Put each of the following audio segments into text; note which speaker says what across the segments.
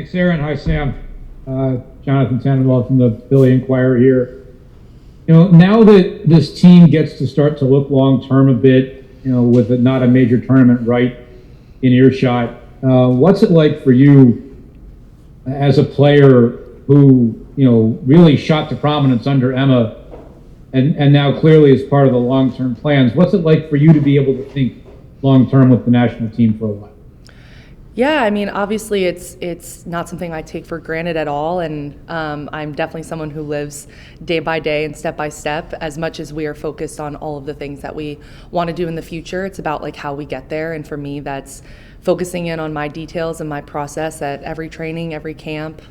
Speaker 1: Thanks, Aaron. Hi, Sam. Jonathan Tannenwald from the Philly Inquirer here. Now that this team gets to start to look long-term a bit, with not a major tournament right in earshot, what's it like for you as a player who, really shot to prominence under Emma and now clearly is part of the long-term plans? What's it like for you to be able to think long-term with the national team for a while?
Speaker 2: Yeah, I mean, obviously it's not something I take for granted at all, and I'm definitely someone who lives day by day and step by step. As much as we are focused on all of the things that we want to do in the future, it's about like how we get there, and for me that's focusing in on my details and my process at every training, every camp,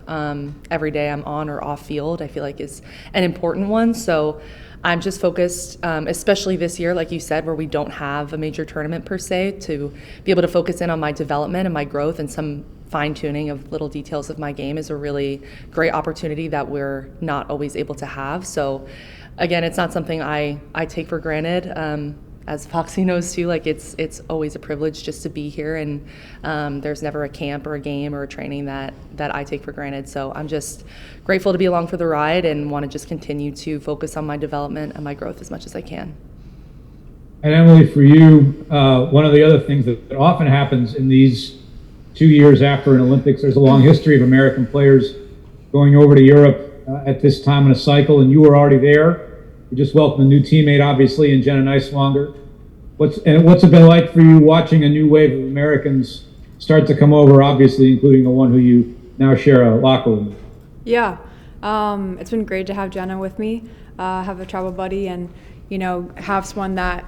Speaker 2: every day I'm on or off field, I feel like is an important one. So I'm just focused, especially this year, like you said, where we don't have a major tournament per se, to be able to focus in on my development and my growth, and some fine-tuning of little details of my game is a really great opportunity that we're not always able to have. So again, it's not something I take for granted. As Foxy knows too, like it's always a privilege just to be here, and there's never a camp or a game or a training that I take for granted. So I'm just grateful to be along for the ride and want to just continue to focus on my development and my growth as much as I can.
Speaker 1: And Emily, for you, one of the other things that often happens in these 2 years after an Olympics, there's a long history of American players going over to Europe at this time in a cycle, and you were already there. You just welcomed a new teammate, obviously, in Jenna Neiswanger. What's it been like for you watching a new wave of Americans start to come over, obviously, including the one who you now share a locker room with?
Speaker 3: Yeah, it's been great to have Jenna with me, have a travel buddy, and, have someone that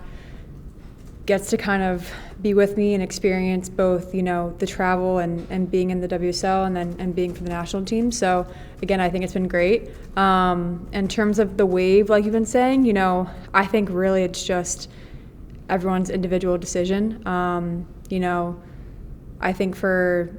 Speaker 3: gets to kind of be with me and experience both, the travel and being in the WSL and being for the national team. So again, I think it's been great. In terms of the wave, like you've been saying, I think really it's just everyone's individual decision. I think for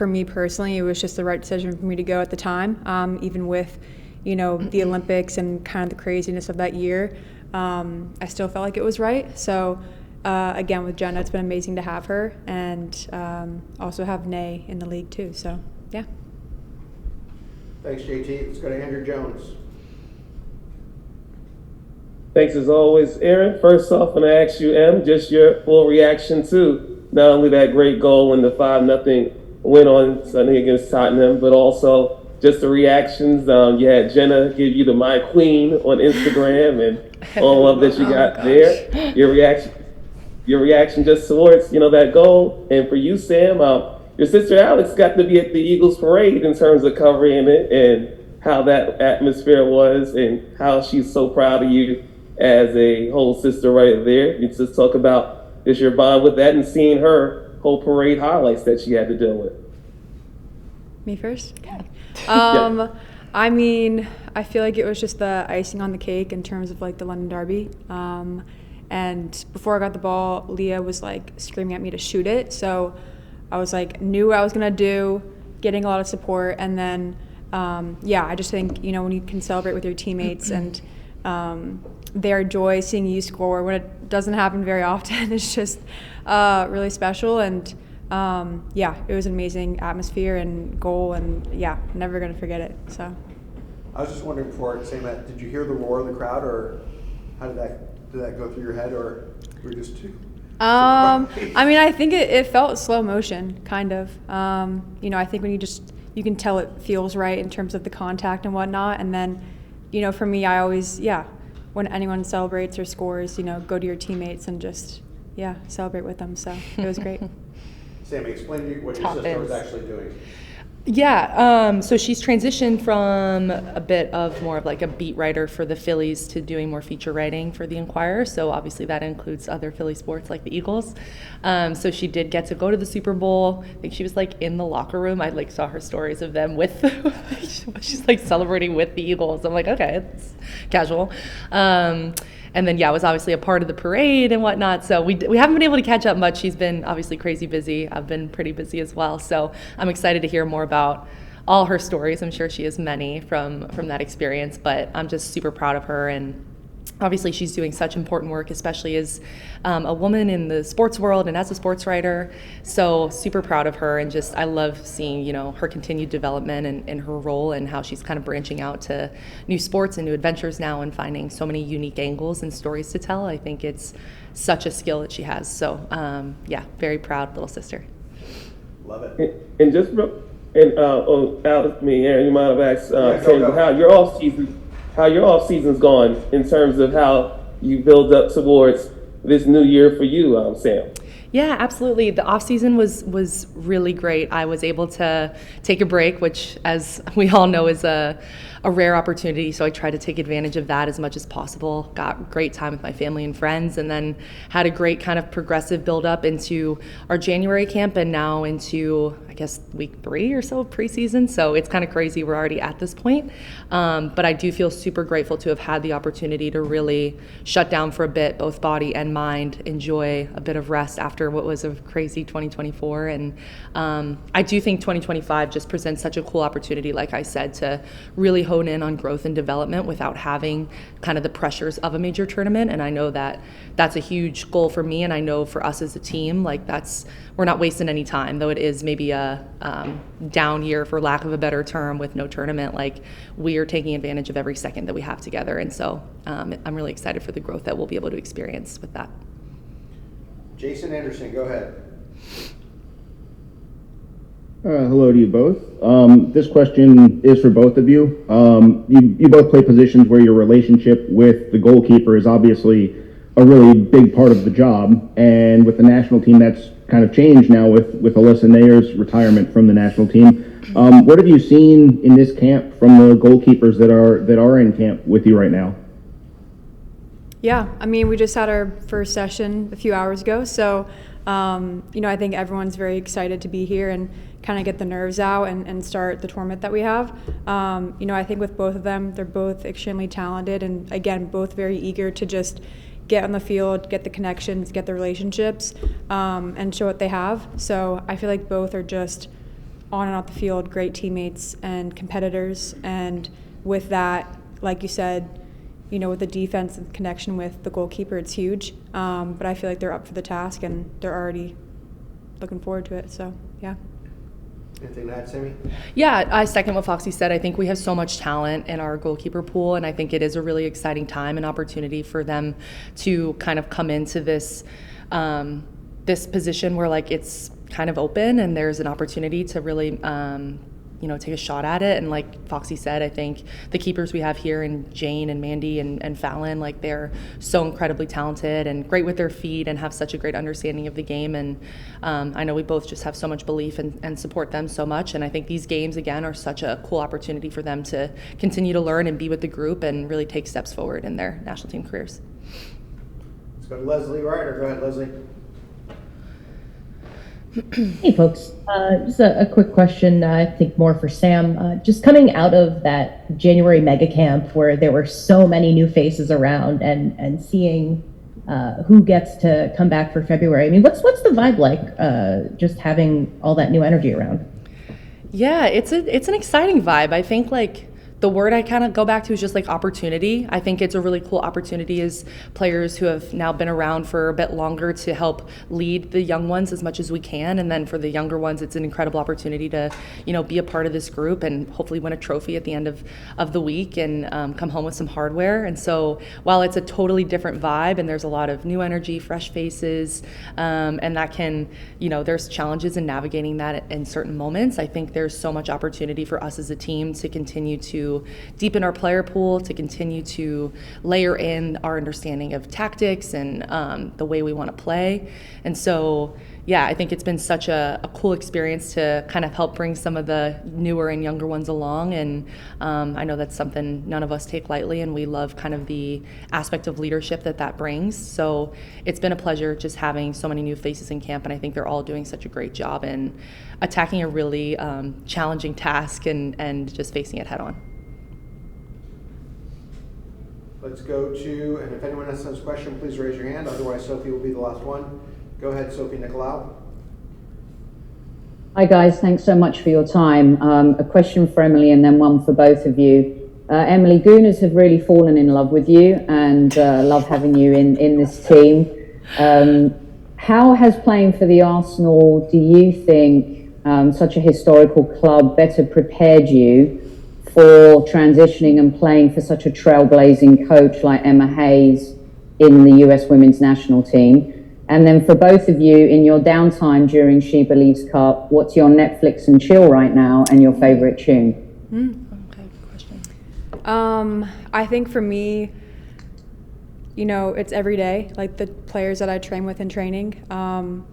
Speaker 3: me personally, it was just the right decision for me to go at the time, even with, the Olympics and kind of the craziness of that year. I still felt like it was right. So again, with Jenna, it's been amazing to have her, and also have Nay in the league too. So yeah.
Speaker 4: Thanks, JT. Let's go to Andrew Jones.
Speaker 5: Thanks as always, Aaron. First off, I'm going to ask you, Em, just your full reaction to not only that great goal in the 5-0 win on Sunday against Tottenham, but also just the reactions. You had Jenna give you the My Queen on Instagram, and all love that you got there. Your reaction just towards, that goal. And for you, Sam, your sister Alex got to be at the Eagles parade in terms of covering it, and how that atmosphere was, and how she's so proud of you as a whole sister right there. You just talk about just your bond with that, and seeing her whole parade highlights that she had to deal with.
Speaker 3: Me first? Okay.
Speaker 5: Yeah.
Speaker 3: I mean, I feel like it was just the icing on the cake in terms of like the London Derby. And before I got the ball, Leah was like screaming at me to shoot it. So I was like, knew what I was gonna do, getting a lot of support. And then, I just think, when you can celebrate with your teammates and their joy seeing you score when it doesn't happen very often, it's just really special. And it was an amazing atmosphere and goal, and never gonna forget it. So
Speaker 4: I was just wondering before saying that, did you hear the roar of the crowd, or how did that go through your head, or were you just too surprised?
Speaker 3: I mean, I think it felt slow motion, kind of. I think when you can tell it feels right in terms of the contact and whatnot. And then, for me, I always, when anyone celebrates or scores, go to your teammates and just, celebrate with them. So it was great.
Speaker 4: Sammy, explain to me what your sister was actually doing.
Speaker 2: Yeah, so she's transitioned from a bit of more of like a beat writer for the Phillies to doing more feature writing for the Inquirer. So obviously that includes other Philly sports like the Eagles. So she did get to go to the Super Bowl. I think she was like in the locker room. I like saw her stories of them with, she's like celebrating with the Eagles. I'm like, okay, it's casual. And then, was obviously a part of the parade and whatnot. So we haven't been able to catch up much. She's been obviously crazy busy. I've been pretty busy as well. So I'm excited to hear more about all her stories. I'm sure she has many from that experience, but I'm just super proud of her, and obviously she's doing such important work, especially as a woman in the sports world and as a sports writer. So super proud of her, and just I love seeing, you know, her continued development and her role and how she's kind of branching out to new sports and new adventures now and finding so many unique angles and stories to tell. I think it's such a skill that she has. So yeah, very proud little sister.
Speaker 4: Love it.
Speaker 5: And just Aaron, you might have asked Sam,
Speaker 4: go.
Speaker 5: how your off season's gone in terms of how you build up towards this new year for you, Sam.
Speaker 2: Yeah, absolutely. The off season was really great. I was able to take a break, which, as we all know, is a rare opportunity. So I tried to take advantage of that as much as possible. Got great time with my family and friends, and then had a great kind of progressive build up into our January camp and now into, I guess, week 3 or so of preseason. So it's kind of crazy. We're already at this point. But I do feel super grateful to have had the opportunity to really shut down for a bit, both body and mind, enjoy a bit of rest after what was a crazy 2024. And I do think 2025 just presents such a cool opportunity, like I said, to really hone in on growth and development without having kind of the pressures of a major tournament. And I know that that's a huge goal for me, and I know for us as a team, like we're not wasting any time, though it is maybe a down year, for lack of a better term, with no tournament. Like, we are taking advantage of every second that we have together, and so I'm really excited for the growth that we'll be able to experience with that.
Speaker 4: Jason Anderson, go ahead.
Speaker 6: Hello to you both. This question is for both of you. You both play positions where your relationship with the goalkeeper is obviously a really big part of the job, and with the national team, that's kind of changed now with Alyssa Nayer's retirement from the national team. What have you seen in this camp from the goalkeepers that are in camp with you right now?
Speaker 3: Yeah, I mean, we just had our first session a few hours ago, so I think everyone's very excited to be here and kind of get the nerves out and start the tournament that we have. I think with both of them, they're both extremely talented, and again, both very eager to just get on the field, get the connections, get the relationships, and show what they have. So I feel like both are just on and off the field great teammates and competitors, and with that, like you said, with the defense and connection with the goalkeeper, it's huge. But I feel like they're up for the task, and they're already looking forward to it. So, yeah.
Speaker 4: Anything to add, Sammy?
Speaker 2: Yeah, I second what Foxy said. I think we have so much talent in our goalkeeper pool, and I think it is a really exciting time and opportunity for them to kind of come into this this position where, like, it's kind of open and there's an opportunity to really take a shot at it. And like Foxy said, I think the keepers we have here, and Jane and Mandy and Fallon, like, they're so incredibly talented and great with their feet and have such a great understanding of the game. And I know we both just have so much belief and support them so much. And I think these games, again, are such a cool opportunity for them to continue to learn and be with the group and really take steps forward in their national team careers.
Speaker 4: Let's go to Leslie Ryder. Go ahead, Leslie.
Speaker 7: Hey folks, just a quick question, I think more for Sam. Just coming out of that January mega camp where there were so many new faces around and seeing who gets to come back for February. I mean, what's the vibe like, just having all that new energy around?
Speaker 2: Yeah, it's an exciting vibe. I think, like, the word I kind of go back to is just like opportunity. I think it's a really cool opportunity as players who have now been around for a bit longer to help lead the young ones as much as we can. And then for the younger ones, it's an incredible opportunity to, be a part of this group and hopefully win a trophy at the end of the week and come home with some hardware. And so while it's a totally different vibe and there's a lot of new energy, fresh faces, and that can, there's challenges in navigating that in certain moments, I think there's so much opportunity for us as a team to continue to deepen our player pool, to continue to layer in our understanding of tactics and the way we want to play. And so, yeah, I think it's been such a cool experience to kind of help bring some of the newer and younger ones along. And I know that's something none of us take lightly, and we love kind of the aspect of leadership that brings. So it's been a pleasure just having so many new faces in camp, and I think they're all doing such a great job in attacking a really challenging task and just facing it head on.
Speaker 4: Let's go to, and if anyone else has a question, please raise your hand. Otherwise, Sophie will be the last one. Go ahead, Sophie Nicolau.
Speaker 8: Hi guys, thanks so much for your time. A question for Emily and then one for both of you. Emily, Gooners have really fallen in love with you and love having you in this team. How has playing for the Arsenal, do you think, such a historical club, better prepared you for transitioning and playing for such a trailblazing coach like Emma Hayes in the US women's national team? And then for both of you, in your downtime during SheBelieves Cup, what's your Netflix and chill right now and your favorite tune?
Speaker 2: Okay, good question.
Speaker 3: I think for me, you know, it's every day. Like the players that I train with in training,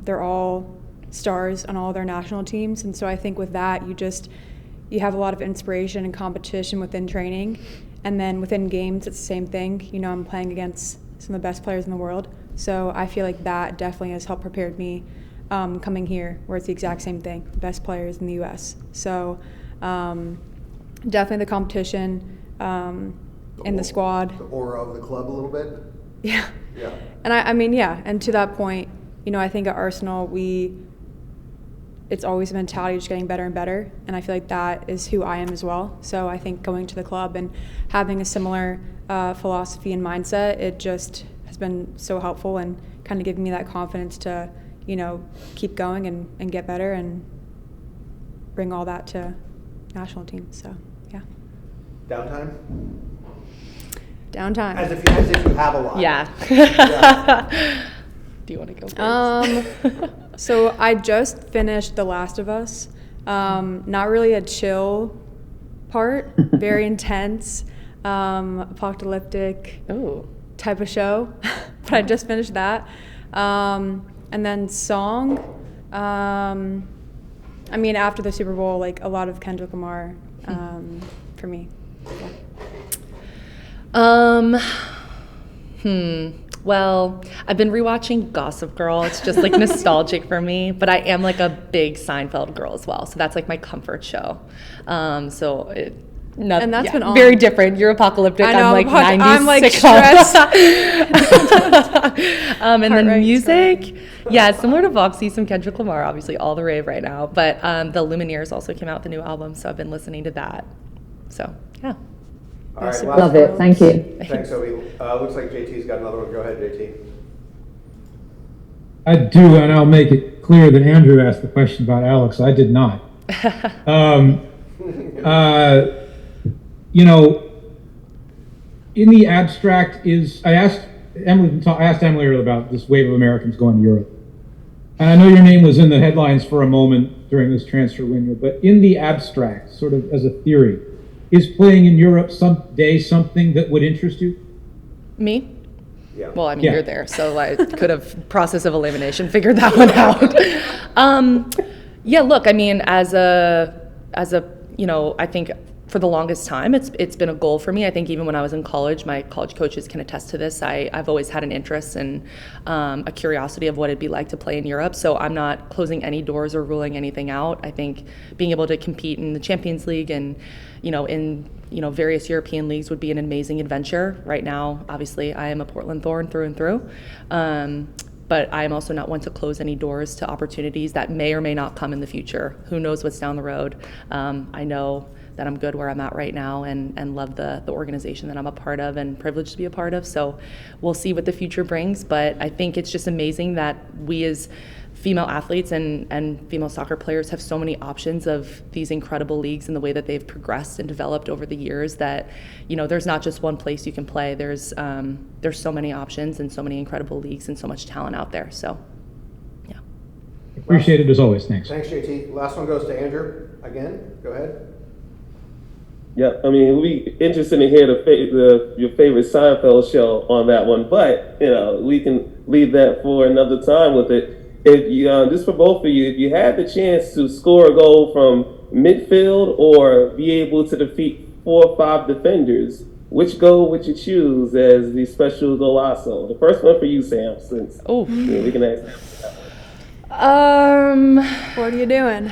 Speaker 3: they're all stars on all their national teams. And so I think with that, you have a lot of inspiration and competition within training. And then within games, it's the same thing. You know, I'm playing against some of the best players in the world. So I feel like that definitely has helped prepare me coming here, where it's the exact same thing, best players in the US. So definitely the competition in the squad.
Speaker 4: The aura of the club a little bit?
Speaker 3: Yeah.
Speaker 4: Yeah.
Speaker 3: And I mean, yeah, and to that point, you know, I think at Arsenal, it's always a mentality of just getting better and better, and I feel like that is who I am as well. So I think going to the club and having a similar philosophy and mindset, it just has been so helpful and kind of giving me that confidence to, you know, keep going and get better and bring all that to national teams. So, yeah.
Speaker 4: Downtime?
Speaker 3: Downtime.
Speaker 4: As if you have a lot.
Speaker 2: Yeah.
Speaker 4: Yeah.
Speaker 2: Do you want to go first?
Speaker 3: So I just finished The Last of Us. Not really a chill part, very intense, apocalyptic type of show, but I just finished that. And then song, I mean, after the Super Bowl, like a lot of Kendrick Lamar for me. Yeah.
Speaker 2: Well, I've been rewatching Gossip Girl. It's just like nostalgic for me, but I am like a big Seinfeld girl as well. So that's like my comfort show. And that's been on. Very different. You're apocalyptic.
Speaker 3: I know,
Speaker 2: I'm like 90s
Speaker 3: I'm like
Speaker 2: sitcom.
Speaker 3: stressed.
Speaker 2: And then music, yeah, similar to Voxy, some Kendrick Lamar, obviously all the rave right now. But the Lumineers also came out with a new album, so I've been listening to that. So yeah.
Speaker 4: All right,
Speaker 8: Love it. Thank you.
Speaker 4: Thanks, Obi. Looks like JT's got another one. Go ahead, JT.
Speaker 1: I do, and I'll make it clear that Andrew asked the question about Alex. I did not. You know, in the abstract I asked Emily earlier about this wave of Americans going to Europe. And I know your name was in the headlines for a moment during this transfer window, but in the abstract, sort of as a theory, is playing in Europe someday something that would interest you?
Speaker 2: Me?
Speaker 4: Yeah.
Speaker 2: Well, I mean, you're there, so I could have process of elimination figured that one out. Yeah, look, I mean, as a, you know, I think for the longest time, it's been a goal for me. I think even when I was in college, my college coaches can attest to this. I've always had an interest and a curiosity of what it'd be like to play in Europe. So I'm not closing any doors or ruling anything out. I think being able to compete in the Champions League and, you know, in, you know, various European leagues would be an amazing adventure. Right now, obviously, I am a Portland Thorn through and through. But I am also not one to close any doors to opportunities that may or may not come in the future. Who knows what's down the road? I know that I'm good where I'm at right now and love the organization that I'm a part of and privileged to be a part of. So we'll see what the future brings. But I think it's just amazing that we as female athletes and female soccer players have so many options of these incredible leagues and the way that they've progressed and developed over the years that, you know, there's not just one place you can play. There's so many options and so many incredible leagues and so much talent out there. So, yeah.
Speaker 1: Appreciate it as always. Thanks.
Speaker 4: Thanks, JT. Last one goes to Andrew again. Go ahead.
Speaker 5: Yeah, I mean, it'll be interesting to hear your favorite Seinfeld show on that one, but, you know, we can leave that for another time with it. If you, just for both of you, if you had the chance to score a goal from midfield or be able to defeat 4 or 5 defenders, which goal would you choose as the special golazo? The first one for you, Sam, since we can ask that.
Speaker 3: What are you doing?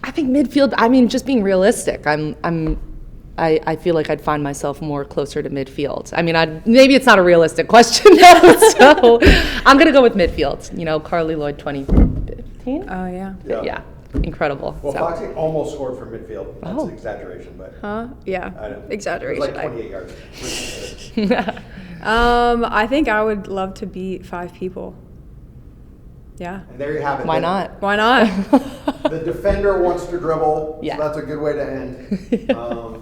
Speaker 2: I think midfield, I mean, just being realistic, I feel like I'd find myself more closer to midfield. I mean, maybe it's not a realistic question though, so I'm going to go with midfield. You know, Carly Lloyd 2015?
Speaker 3: Oh, yeah.
Speaker 2: Yeah. incredible.
Speaker 4: Well,
Speaker 2: So.
Speaker 4: Foxy almost scored from midfield. That's
Speaker 2: Oh.
Speaker 4: an exaggeration, but
Speaker 3: Huh? Yeah.
Speaker 4: I know.
Speaker 3: Exaggeration.
Speaker 4: It was like 28 yards.
Speaker 3: I think I would love to beat 5 people. Yeah.
Speaker 4: And there you have it.
Speaker 2: Why not?
Speaker 3: Why not?
Speaker 4: The defender wants to dribble,
Speaker 2: Yeah.
Speaker 4: so that's a good way to end.